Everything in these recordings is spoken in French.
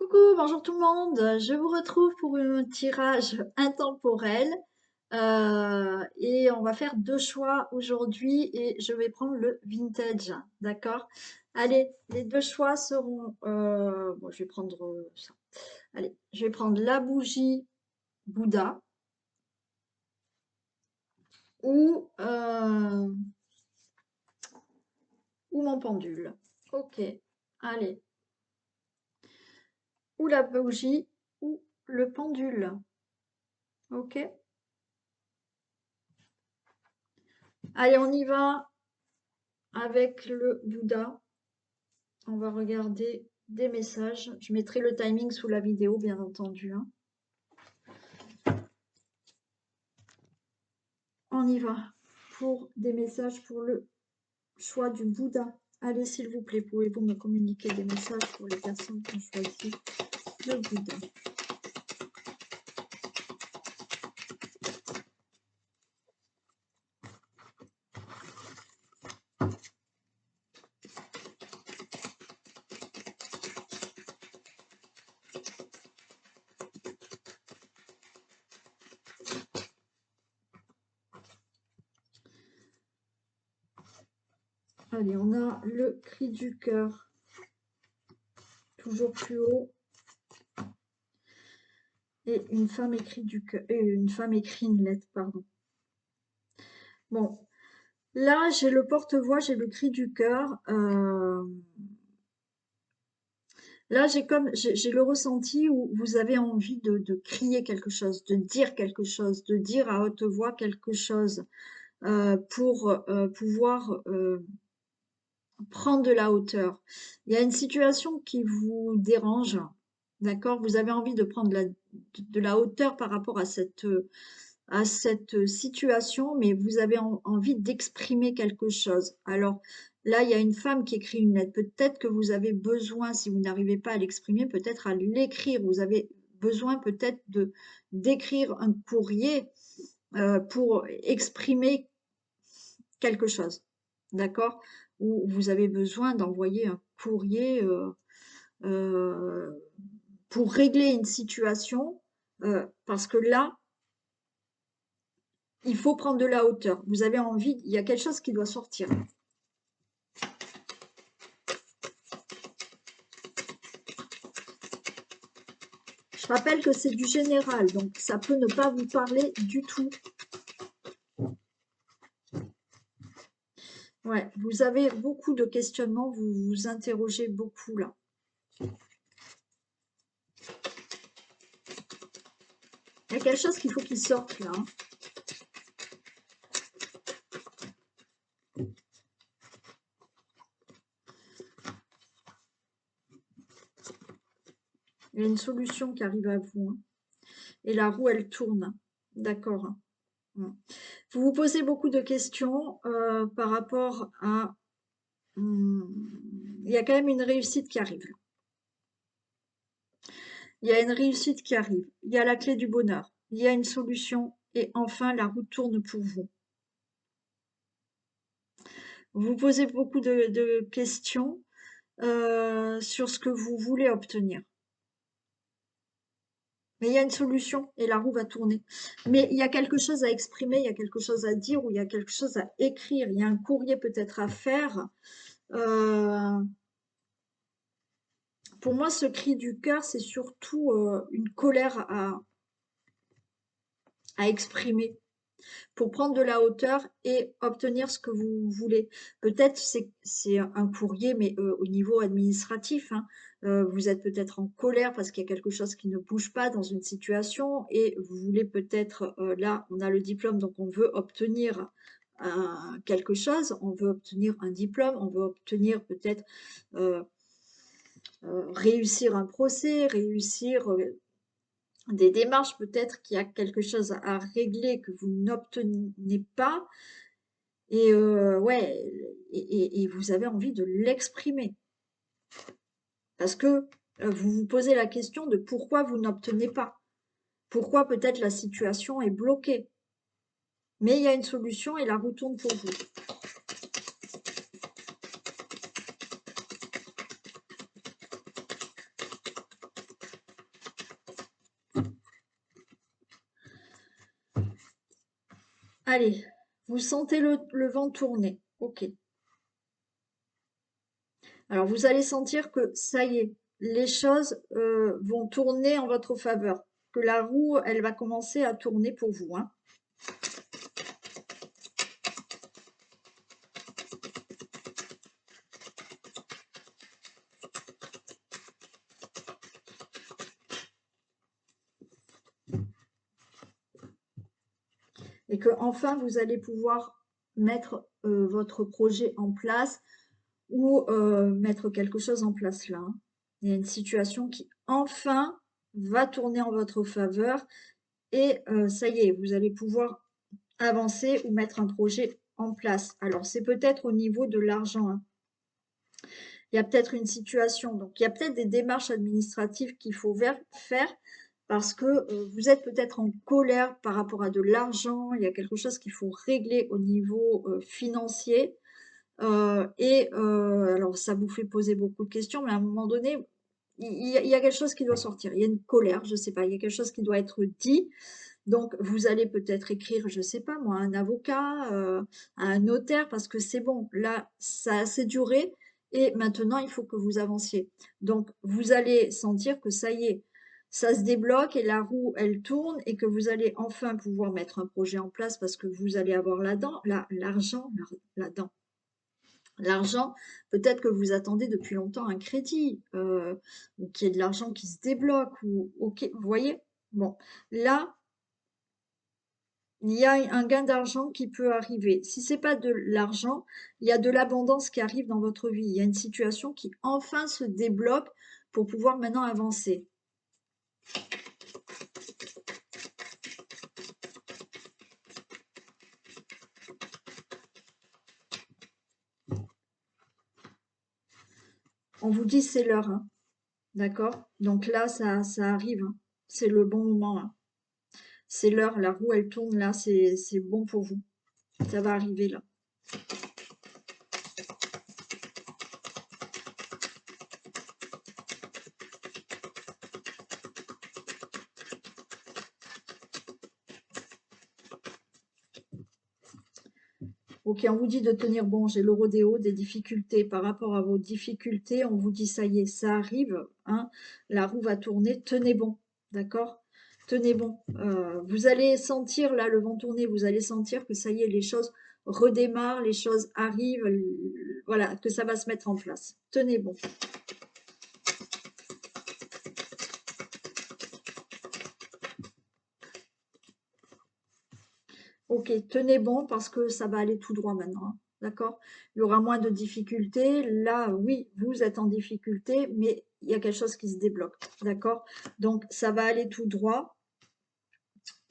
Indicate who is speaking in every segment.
Speaker 1: Coucou, bonjour tout le monde. Je vous retrouve pour un tirage intemporel. Et on va faire deux choix aujourd'hui et je vais prendre le vintage. D'accord? Allez, les deux choix seront... bon, je vais prendre ça. Allez, je vais prendre la bougie Bouddha ou, ou mon pendule. Ok, allez. Ou la bougie ou le pendule. Ok? Allez, on y va avec le Bouddha. On va regarder des messages. Je mettrai le timing sous la vidéo, bien entendu, hein. On y va pour des messages pour le choix du Bouddha. Allez, s'il vous plaît, pouvez-vous me communiquer des messages pour les personnes qui ont choisi le Bouddha? Allez, on a le cri du cœur, toujours plus haut. Et une femme écrit du cœur, une femme écrit une lettre, pardon. Bon, là, j'ai le porte-voix, j'ai le cri du cœur. Là, j'ai le ressenti où vous avez envie de crier quelque chose, de dire à haute voix quelque chose pour pouvoir prendre de la hauteur. Il y a une situation qui vous dérange, d'accord? Vous avez envie de prendre de la hauteur par rapport à cette situation, mais vous avez envie d'exprimer quelque chose. Alors là, il y a une femme qui écrit une lettre. Peut-être que vous avez besoin, si vous n'arrivez pas à l'exprimer, peut-être à l'écrire. Vous avez besoin peut-être d'écrire un courrier pour exprimer quelque chose. D'accord? Ou vous avez besoin d'envoyer un courrier euh, pour régler une situation, parce que là, il faut prendre de la hauteur. Vous avez envie, il y a quelque chose qui doit sortir. Je rappelle que c'est du général, donc ça peut ne pas vous parler du tout. Ouais, vous avez beaucoup de questionnements, vous vous interrogez beaucoup là. Il y a quelque chose qu'il faut qu'il sorte là, hein. Il y a une solution qui arrive à vous, hein. Et la roue, elle tourne. D'accord, hein. Vous vous posez beaucoup de questions par rapport à... il y a quand même une réussite qui arrive. Il y a une réussite qui arrive. Il y a la clé du bonheur. Il y a une solution. Et enfin, la roue tourne pour vous. Vous vous posez beaucoup de questions sur ce que vous voulez obtenir. Mais il y a une solution et la roue va tourner. Mais il y a quelque chose à exprimer, il y a quelque chose à dire ou il y a quelque chose à écrire. Il y a un courrier peut-être à faire. Pour moi, ce cri du cœur, c'est surtout une colère à exprimer pour prendre de la hauteur et obtenir ce que vous voulez. Peut-être c'est un courrier, mais au niveau administratif, hein. Vous êtes peut-être en colère parce qu'il y a quelque chose qui ne bouge pas dans une situation et vous voulez peut-être, là, on a le diplôme, donc on veut obtenir quelque chose, on veut obtenir un diplôme, on veut obtenir peut-être réussir un procès, réussir des démarches, peut-être qu'il y a quelque chose à régler que vous n'obtenez pas. Et ouais, et vous avez envie de l'exprimer. Parce que vous vous posez la question de pourquoi vous n'obtenez pas. Pourquoi peut-être la situation est bloquée. Mais il y a une solution et la roue tourne pour vous. Allez, vous sentez le vent tourner. Ok. Alors, vous allez sentir que ça y est, les choses vont tourner en votre faveur. Que la roue, elle va commencer à tourner pour vous, hein. Et que enfin vous allez pouvoir mettre votre projet en place ou mettre quelque chose en place là, hein. Il y a une situation qui enfin va tourner en votre faveur et ça y est, vous allez pouvoir avancer ou mettre un projet en place. Alors c'est peut-être au niveau de l'argent, hein. Il y a peut-être une situation, donc il y a peut-être des démarches administratives qu'il faut faire parce que vous êtes peut-être en colère par rapport à de l'argent, il y a quelque chose qu'il faut régler au niveau financier. Alors ça vous fait poser beaucoup de questions, mais à un moment donné, il y a quelque chose qui doit sortir. Il y a une colère, je ne sais pas, il y a quelque chose qui doit être dit. Donc vous allez peut-être écrire, je ne sais pas moi, à un avocat, à un notaire, parce que c'est bon, là, ça a assez duré et maintenant il faut que vous avanciez. Donc vous allez sentir que ça y est, ça se débloque et la roue, elle tourne et que vous allez enfin pouvoir mettre un projet en place parce que vous allez avoir l'argent là-dedans. L'argent, peut-être que vous attendez depuis longtemps un crédit, ou qu'il y ait de l'argent qui se débloque, ou ok, vous voyez? Bon, là, il y a un gain d'argent qui peut arriver. Si c'est pas de l'argent, il y a de l'abondance qui arrive dans votre vie. Il y a une situation qui enfin se débloque pour pouvoir maintenant avancer. On vous dit c'est l'heure, hein, d'accord? Donc là, ça arrive, hein. C'est le bon moment, hein. C'est l'heure, la roue elle tourne là, c'est bon pour vous. Ça va arriver là. Ok, on vous dit de tenir bon, j'ai le rodéo, des difficultés. Par rapport à vos difficultés, on vous dit ça y est, ça arrive, hein, la roue va tourner, tenez bon, d'accord? Tenez bon. Vous allez sentir, là, le vent tourner, vous allez sentir que ça y est, les choses redémarrent, les choses arrivent, voilà, que ça va se mettre en place. Tenez bon. Ok, tenez bon parce que ça va aller tout droit maintenant, hein, d'accord? Il y aura moins de difficultés. Là, oui, vous êtes en difficulté, mais il y a quelque chose qui se débloque, d'accord? Donc, ça va aller tout droit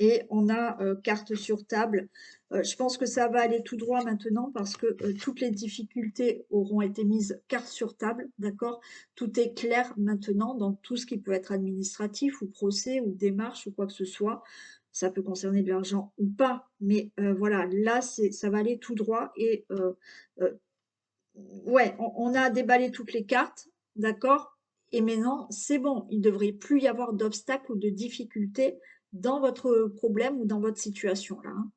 Speaker 1: et on a carte sur table. Je pense que ça va aller tout droit maintenant parce que toutes les difficultés auront été mises carte sur table, d'accord? Tout est clair maintenant dans tout ce qui peut être administratif ou procès ou démarche ou quoi que ce soit. Ça peut concerner de l'argent ou pas, mais voilà, là, ça va aller tout droit et ouais, on a déballé toutes les cartes, d'accord? Et maintenant, c'est bon, il ne devrait plus y avoir d'obstacles ou de difficultés dans votre problème ou dans votre situation là, hein.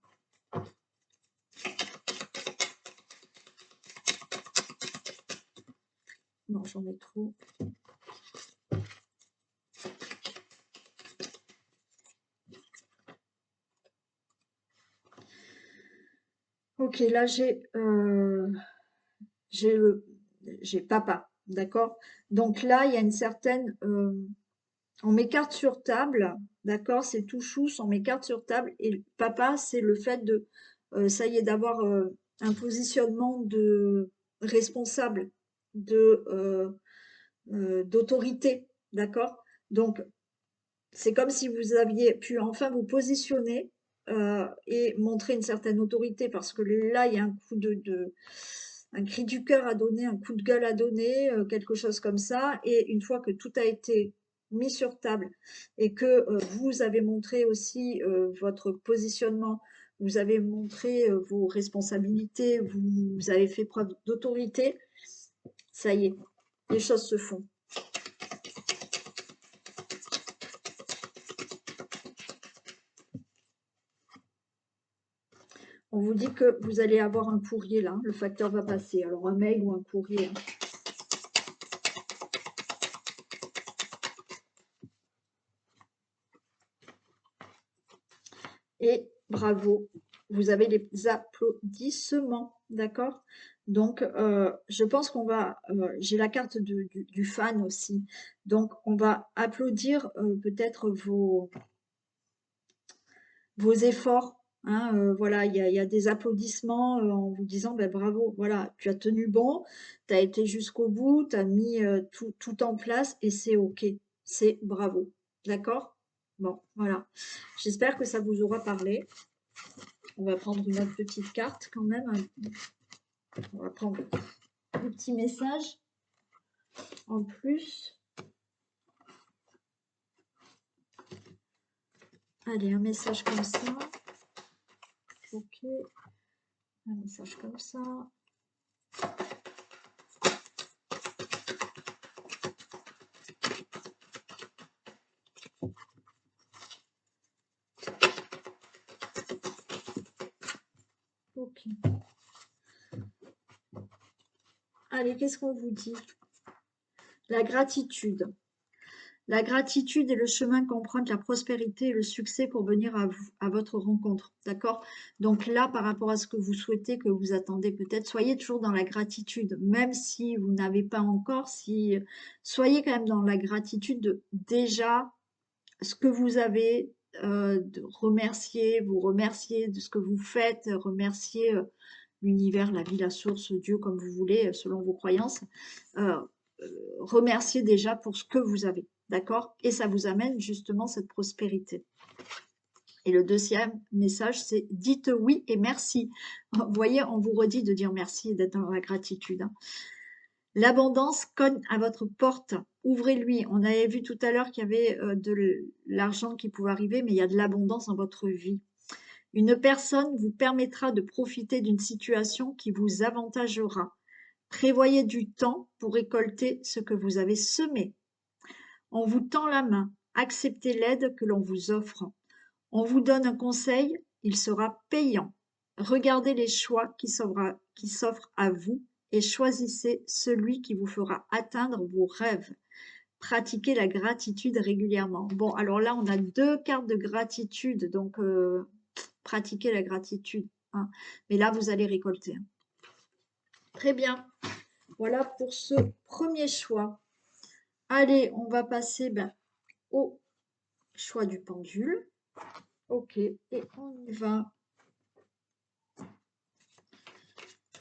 Speaker 1: Non, j'en ai trop. Ok, là j'ai le j'ai papa, d'accord? Donc là, il y a une certaine on met carte sur table, d'accord? C'est tout chousse, on met carte sur table et papa, c'est le fait de ça y est, d'avoir un positionnement de responsable, d'autorité, d'accord? Donc c'est comme si vous aviez pu enfin vous positionner et montrer une certaine autorité parce que là, il y a un coup un cri du cœur à donner, un coup de gueule à donner, quelque chose comme ça. Et une fois que tout a été mis sur table et que vous avez montré aussi votre positionnement, vous avez montré vos responsabilités, vous avez fait preuve d'autorité, ça y est, les choses se font. On vous dit que vous allez avoir un courrier là, le facteur va passer. Alors un mail ou un courrier, hein. Et bravo, vous avez les applaudissements, d'accord? Donc, je pense qu'on va, j'ai la carte du fan aussi, donc on va applaudir peut-être vos efforts, hein, voilà, il y a des applaudissements en vous disant, ben, bravo, voilà, tu as tenu bon, tu as été jusqu'au bout, tu as mis tout en place et c'est OK, c'est bravo, d'accord? Bon, voilà, j'espère que ça vous aura parlé. On va prendre une autre petite carte quand même. On va prendre un petit message en plus. Allez, un message comme ça. Ok. Un message comme ça. Ok. Allez, qu'est-ce qu'on vous dit? La gratitude. La gratitude est le chemin qu'emprunte la prospérité et le succès pour venir à vous, à votre rencontre. D'accord? Donc là, par rapport à ce que vous souhaitez, que vous attendez peut-être, soyez toujours dans la gratitude, même si vous n'avez pas encore, si soyez quand même dans la gratitude de déjà ce que vous avez, de remercier, vous remercier de ce que vous faites, remercier l'univers, la vie, la source, Dieu, comme vous voulez, selon vos croyances. Euh, Remercier déjà pour ce que vous avez, d'accord? Et ça vous amène justement cette prospérité. Et le deuxième message, c'est dites oui et merci. Vous voyez, on vous redit de dire merci et d'être dans la gratitude, hein. L'abondance cogne à votre porte. Ouvrez-lui. On avait vu tout à l'heure qu'il y avait de l'argent qui pouvait arriver, mais il y a de l'abondance dans votre vie. Une personne vous permettra de profiter d'une situation qui vous avantagera. Prévoyez du temps pour récolter ce que vous avez semé. On vous tend la main. Acceptez l'aide que l'on vous offre. On vous donne un conseil, il sera payant. Regardez les choix qui s'offrent à vous et choisissez celui qui vous fera atteindre vos rêves. Pratiquez la gratitude régulièrement. Bon, alors là, on a deux cartes de gratitude, donc pratiquez la gratitude, hein. Mais là, vous allez récolter, hein. Très bien. Voilà pour ce premier choix. Allez, on va passer au choix du pendule. Ok, et on y va.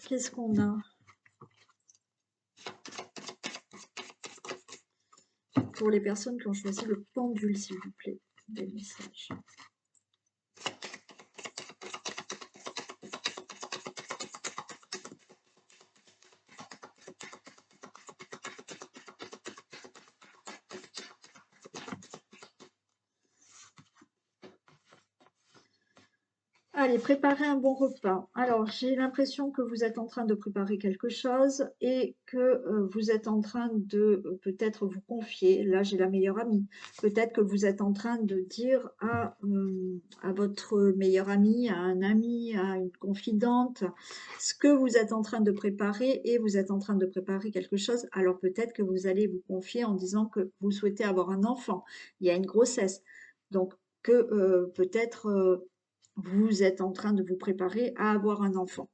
Speaker 1: Qu'est-ce qu'on a? Pour les personnes qui ont choisi le pendule, s'il vous plaît, des messages. Allez, préparez un bon repas. Alors, j'ai l'impression que vous êtes en train de préparer quelque chose et que vous êtes en train de peut-être vous confier. Là, j'ai la meilleure amie. Peut-être que vous êtes en train de dire à votre meilleure amie, à un ami, à une confidente, ce que vous êtes en train de préparer et vous êtes en train de préparer quelque chose. Alors, peut-être que vous allez vous confier en disant que vous souhaitez avoir un enfant. Il y a une grossesse. Donc, que peut-être vous êtes en train de vous préparer à avoir un enfant.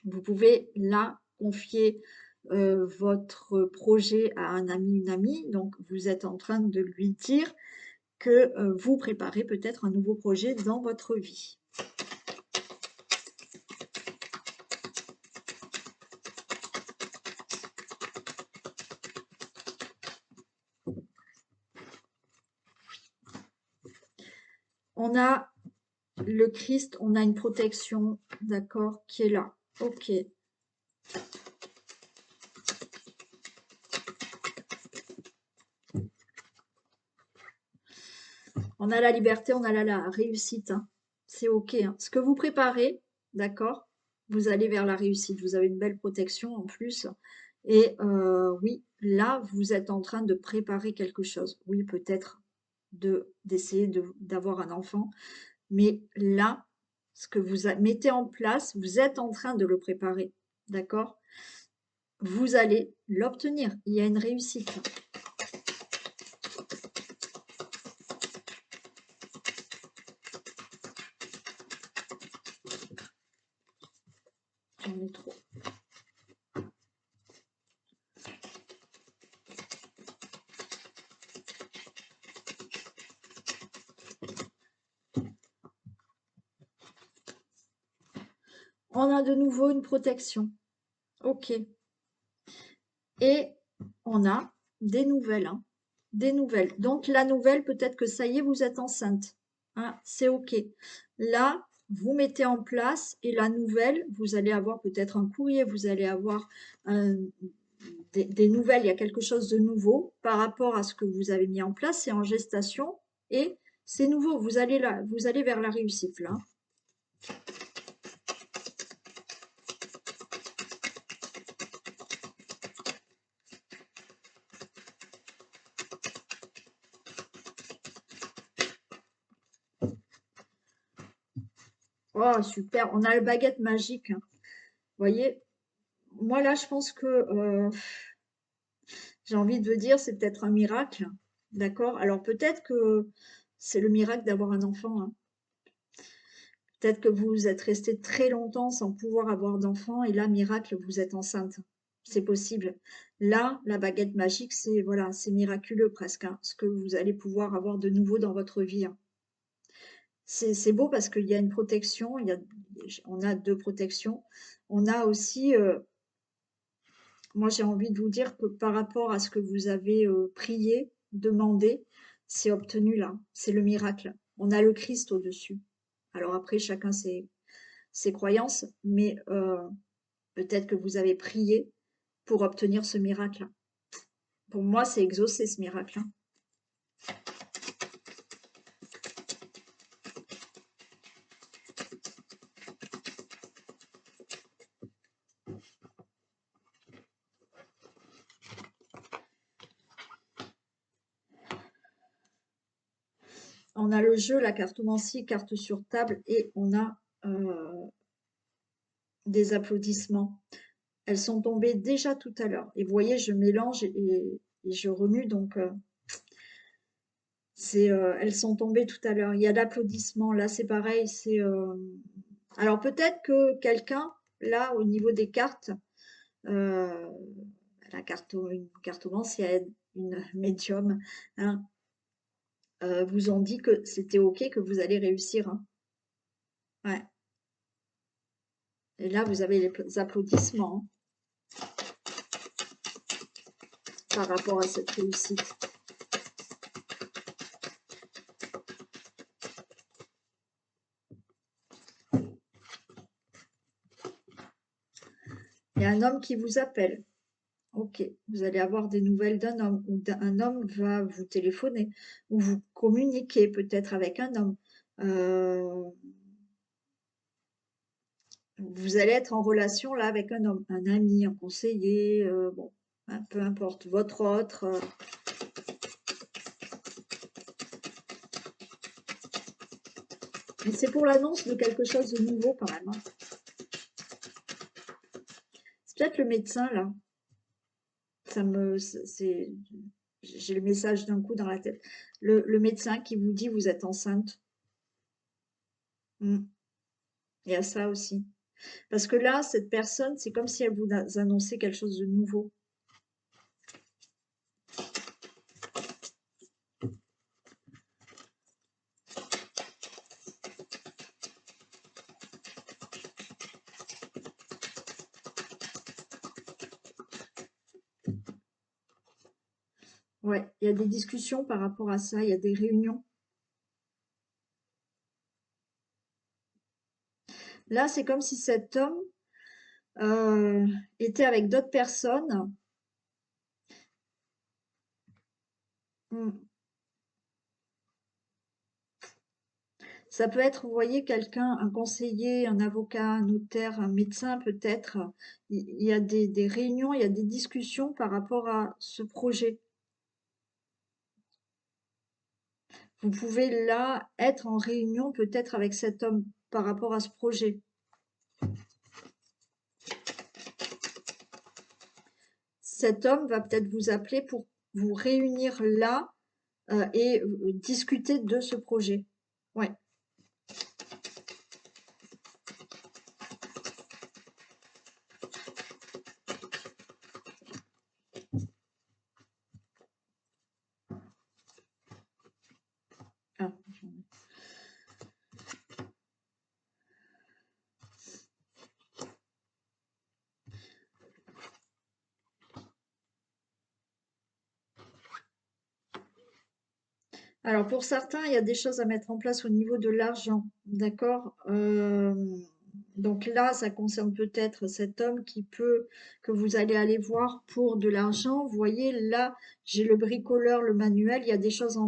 Speaker 1: Vous pouvez là confier votre projet à un ami, une amie. Donc, vous êtes en train de lui dire que vous préparez peut-être un nouveau projet dans votre vie. On a le Christ, on a une protection, d'accord, qui est là. Ok. On a la liberté, on a la réussite, hein. C'est ok, hein. Ce que vous préparez, d'accord, vous allez vers la réussite. Vous avez une belle protection en plus. Et oui, là, vous êtes en train de préparer quelque chose. Oui, peut-être d'essayer d'avoir un enfant. Mais là, ce que vous mettez en place, vous êtes en train de le préparer, d'accord? Vous allez l'obtenir. Il y a une réussite. J'en ai trop. On a de nouveau une protection. Ok. Et on a des nouvelles, hein. Des nouvelles. Donc la nouvelle, peut-être que ça y est, vous êtes enceinte. Hein, c'est ok. Là, vous mettez en place et la nouvelle, vous allez avoir peut-être un courrier, vous allez avoir des nouvelles, il y a quelque chose de nouveau par rapport à ce que vous avez mis en place, c'est en gestation et c'est nouveau. Vous allez là, vous allez vers la réussite là. Oh super, on a la baguette magique, hein. Vous voyez, moi là je pense que j'ai envie de dire c'est peut-être un miracle, d'accord? Alors peut-être que c'est le miracle d'avoir un enfant, hein. Peut-être que vous êtes resté très longtemps sans pouvoir avoir d'enfant et là, miracle, vous êtes enceinte. C'est possible. Là, la baguette magique, c'est voilà, c'est miraculeux presque, hein, ce que vous allez pouvoir avoir de nouveau dans votre vie, hein. C'est beau parce qu'il y a une protection, on a deux protections. On a aussi, moi j'ai envie de vous dire que par rapport à ce que vous avez prié, demandé, c'est obtenu là. C'est le miracle. On a le Christ au-dessus. Alors après, chacun ses croyances, mais peut-être que vous avez prié pour obtenir ce miracle. Pour moi, c'est exaucé ce miracle, hein. On a le jeu, la cartomancie, carte sur table, et on a des applaudissements. Elles sont tombées déjà tout à l'heure. Et vous voyez, je mélange et je remue, donc elles sont tombées tout à l'heure. Il y a l'applaudissement, là c'est pareil. Alors peut-être que quelqu'un, là au niveau des cartes, euh, une cartomancienne, une médium, hein, vous ont dit que c'était ok, que vous allez réussir, hein. Ouais. Et là, vous avez les applaudissements, hein, par rapport à cette réussite. Il y a un homme qui vous appelle. Ok, vous allez avoir des nouvelles d'un homme, ou un homme va vous téléphoner, ou vous communiquer peut-être avec un homme. Euh, vous allez être en relation là avec un homme, un ami, un conseiller, bon, hein, peu importe, votre autre. Mais c'est pour l'annonce de quelque chose de nouveau quand même, hein. C'est peut-être le médecin là. C'est, j'ai le message d'un coup dans la tête. Le médecin qui vous dit vous êtes enceinte. Hmm. Il y a ça aussi. Parce que là, cette personne, c'est comme si elle vous annonçait quelque chose de nouveau. Ouais, il y a des discussions par rapport à ça, il y a des réunions. Là, c'est comme si cet homme euh, était avec d'autres personnes. Hmm. Ça peut être, vous voyez, quelqu'un, un conseiller, un avocat, un notaire, un médecin peut-être. Il y a des réunions, il y a des discussions par rapport à ce projet. Vous pouvez là être en réunion peut-être avec cet homme par rapport à ce projet. Cet homme va peut-être vous appeler pour vous réunir là et discuter de ce projet. Ouais. Ah, alors pour certains, il y a des choses à mettre en place au niveau de l'argent, d'accord? Donc là, ça concerne peut-être cet homme que vous allez aller voir pour de l'argent. Vous voyez, là, j'ai le bricoleur, le manuel, il y a des choses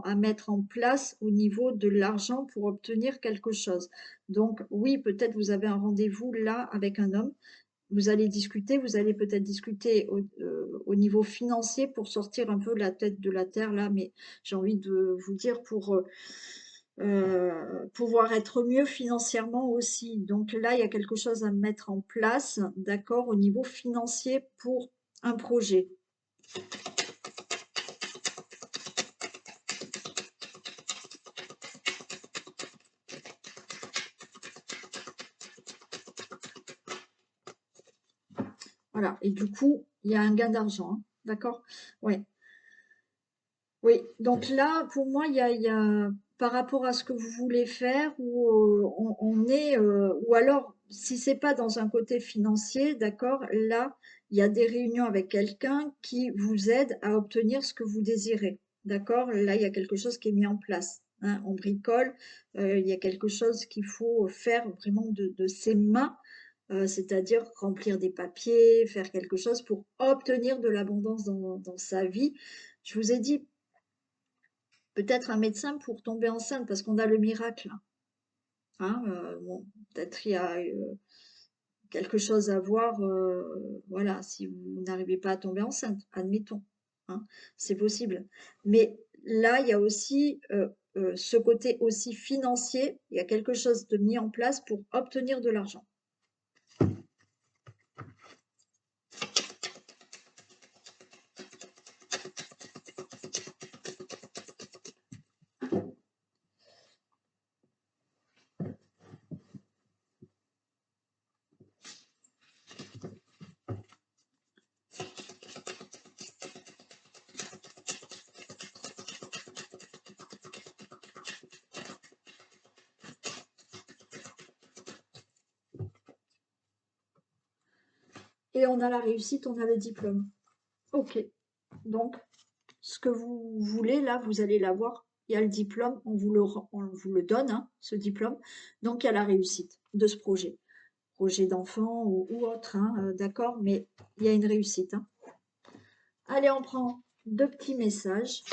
Speaker 1: à mettre en place au niveau de l'argent pour obtenir quelque chose. Donc oui, peut-être vous avez un rendez-vous là avec un homme. Vous allez discuter, vous allez peut-être discuter au niveau financier pour sortir un peu la tête de la terre là, mais j'ai envie de vous dire pour pouvoir être mieux financièrement aussi. Donc là, il y a quelque chose à mettre en place, d'accord, au niveau financier pour un projet. Voilà, et du coup, il y a un gain d'argent, hein, d'accord? Ouais. Oui, donc là, pour moi, il y a par rapport à ce que vous voulez faire, où on est, ou alors, si c'est pas dans un côté financier, d'accord, là, il y a des réunions avec quelqu'un qui vous aide à obtenir ce que vous désirez, d'accord? Là, il y a quelque chose qui est mis en place, hein, on bricole, il y a quelque chose qu'il faut faire vraiment de ses mains, c'est-à-dire remplir des papiers, faire quelque chose pour obtenir de l'abondance dans sa vie. Je vous ai dit, peut-être un médecin pour tomber enceinte parce qu'on a le miracle, hein, bon, peut-être il y a, quelque chose à voir, voilà, si vous n'arrivez pas à tomber enceinte, admettons, hein, c'est possible. Mais là, il y a aussi, ce côté aussi financier, il y a quelque chose de mis en place pour obtenir de l'argent. Et on a la réussite, on a le diplôme. OK, donc ce que vous voulez là, vous allez l'avoir. Il y a le diplôme, on vous le donne, hein, ce diplôme. Donc il y a la réussite de ce projet d'enfant ou autre, hein, d'accord, mais il y a une réussite, hein. Allez, on prend 2 petits messages.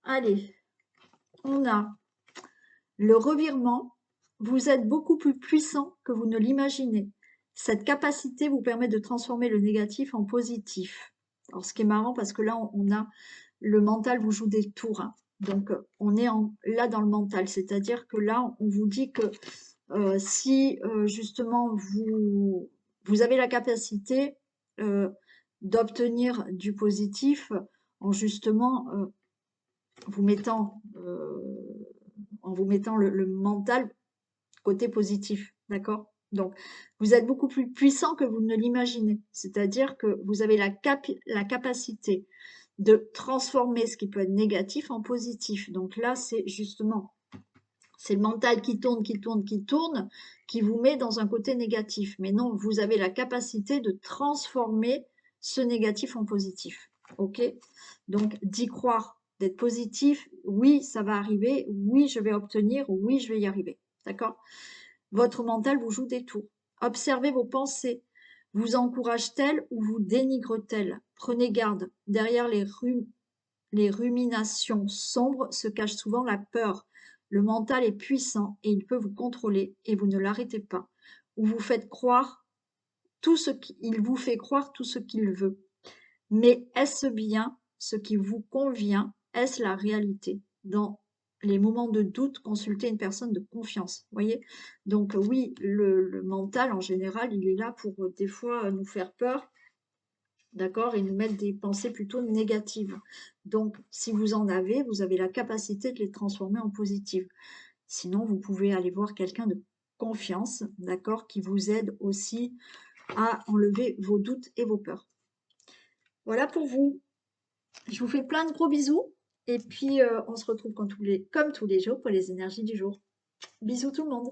Speaker 1: Allez, on a le revirement. Vous êtes beaucoup plus puissant que vous ne l'imaginez. Cette capacité vous permet de transformer le négatif en positif. Alors, ce qui est marrant, parce que là, on a le mental vous joue des tours, hein. Donc, on est là dans le mental. C'est-à-dire que là, on vous dit que si justement vous avez la capacité d'obtenir du positif en justement vous mettant, en vous mettant le mental côté positif, d'accord? Donc, vous êtes beaucoup plus puissant que vous ne l'imaginez. C'est-à-dire que vous avez la capacité de transformer ce qui peut être négatif en positif. Donc là, c'est justement, c'est le mental qui tourne, qui tourne, qui tourne, qui vous met dans un côté négatif. Mais non, vous avez la capacité de transformer ce négatif en positif. OK? Donc, d'y croire, d'être positif, oui, ça va arriver, oui, je vais obtenir, oui, je vais y arriver. D'accord? Votre mental vous joue des tours. Observez vos pensées. Vous encourage-t-elle ou vous dénigre-t-elle? Prenez garde. Derrière les ruminations sombres se cache souvent la peur. Le mental est puissant et il peut vous contrôler et vous ne l'arrêtez pas. Ou vous faites croire tout ce qu'il vous fait croire tout ce qu'il veut. Mais est-ce bien ce qui vous convient? Est-ce la réalité? Dans les moments de doute, consultez une personne de confiance, voyez? Donc oui, le mental en général, il est là pour, des fois, nous faire peur, d'accord? Et nous mettre des pensées plutôt négatives. Donc si vous avez la capacité de les transformer en positives. Sinon, vous pouvez aller voir quelqu'un de confiance, d'accord? Qui vous aide aussi à enlever vos doutes et vos peurs. Voilà pour vous. Je vous fais plein de gros bisous et puis on se retrouve comme tous les jours pour les énergies du jour. Bisous tout le monde.